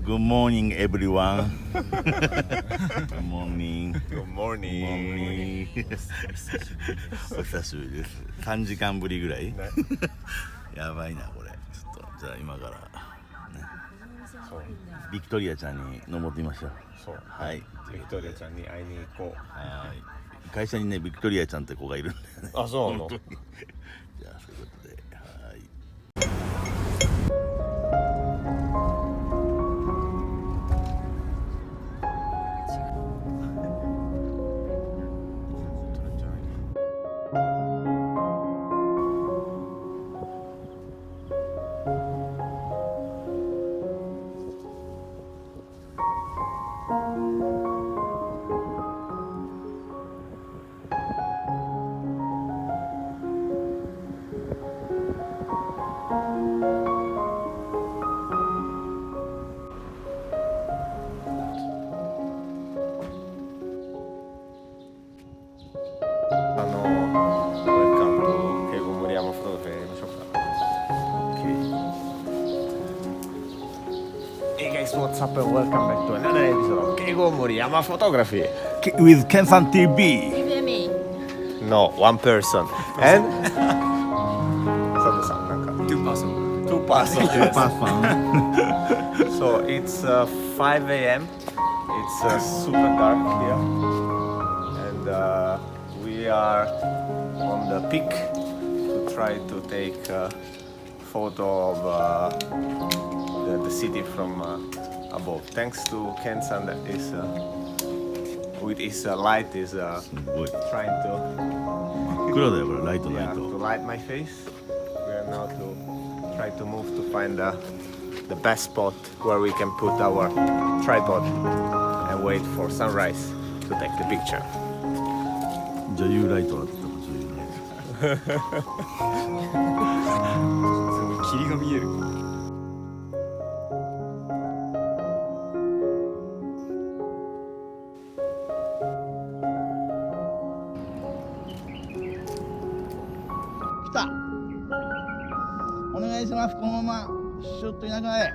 Good morning, everyone. Good morning. Good morning. お久しぶりです。3時間ぶりぐらい。やばいなこれ。ちょっとじゃあ今からね、ビクトリアちゃんに登ってみましょう。そう。はい。ビクトリアちゃんに会いに行こう。はい。会社にねビクトリアちゃんって子がいるんだよね。あ、そうなの。じゃあそういうことで、はい。What's up and welcome back to another episode of Keigo Muriyama Photography with Ken-san TV. No, one person and Sato-san, なんか two person. So it's 5 a.m. It's super dark here and we are on the peak to try to take a photo of the city from above. Thanks to Ken-san that is with his light is trying to 真っ暗だよこれライト to light my face. We are now to try to move to find the best spot where we can put our tripod and wait for sunrise to take the picture. 女優ライトだったら女優ライト。すごい霧が見える。来た。お願いします。このままシュッと田舎へ。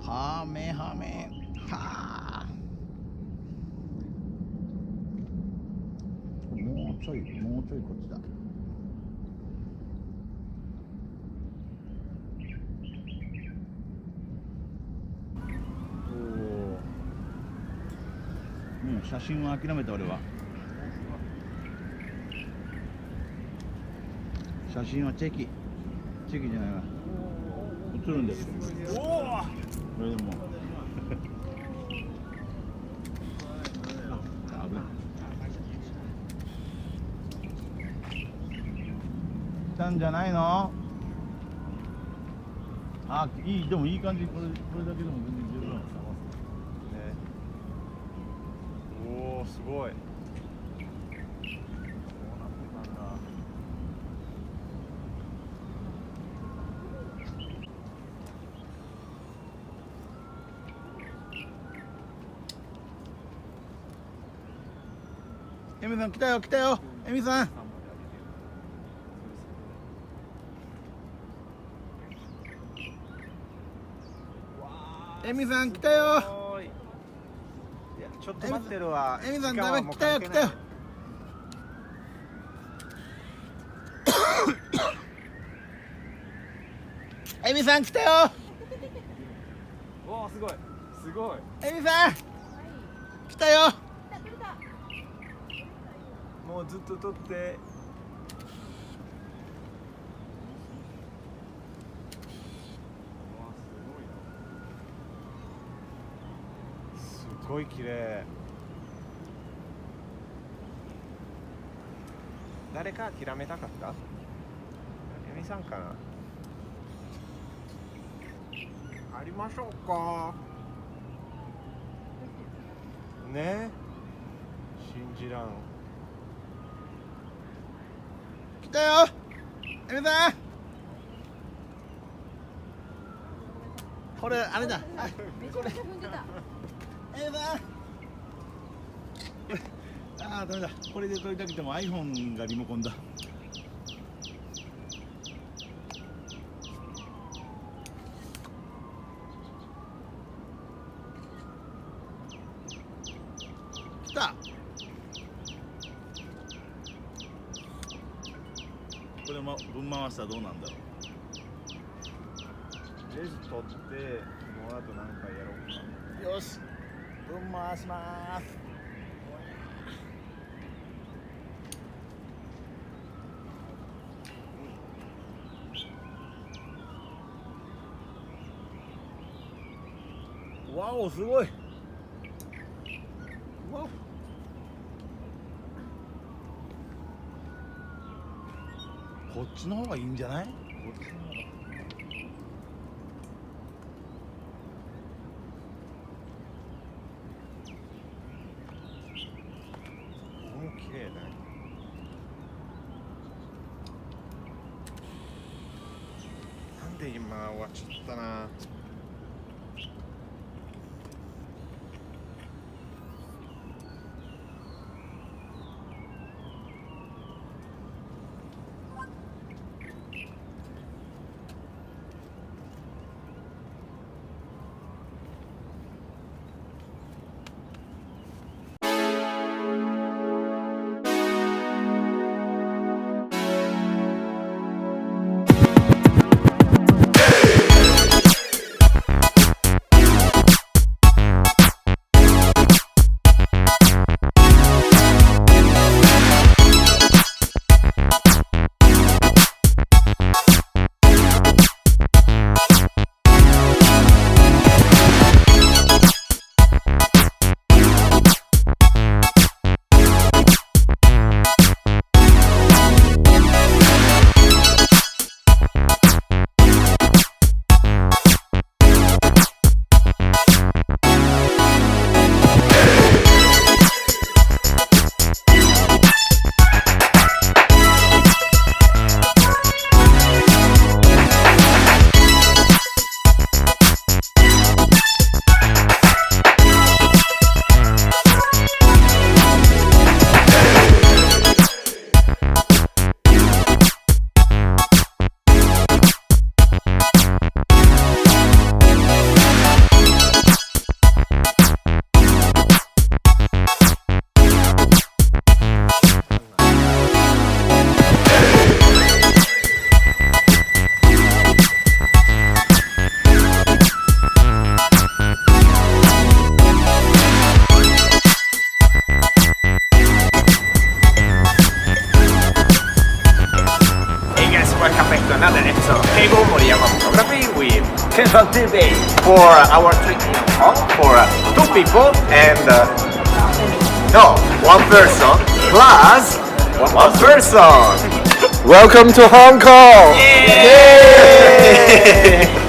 はめはめ。はあ。もうちょいこっちだ。もう写真は諦めた俺は。写真はチェキじゃないわ。映るんですよ。おお。これでも。危ない。来たんじゃないの？あ、でもいい感じ。これだけでも全然十分。おー、すごい。エミさん来たよエミさん。エミさん来たよ。いやちょっと待ってるわ。エミさんダメ来たよ。エミさん来たよ。わあすごい。エミさん来たよ。もうずっと撮って。すごい綺麗。誰か諦めたかった？エミさんかな。帰りましょうか。ね。信じらん。来たよエミさん。これあれだ。これエミさん。ああダメだ。これで撮りたくても iPhone がリモコンだ。れも分回したらどうなんだろレジ取ってもうあと何回やろうか。う。よし、分回しまーす。わお、すごい。わお。こっちの方がいいんじゃない？こっちの方が。ここも綺麗だね。なんで今終わっちゃったな。For our trip in Hong Kong for 2 people and no, 1 person plus 1 person. Welcome to Hong Kong! Yay!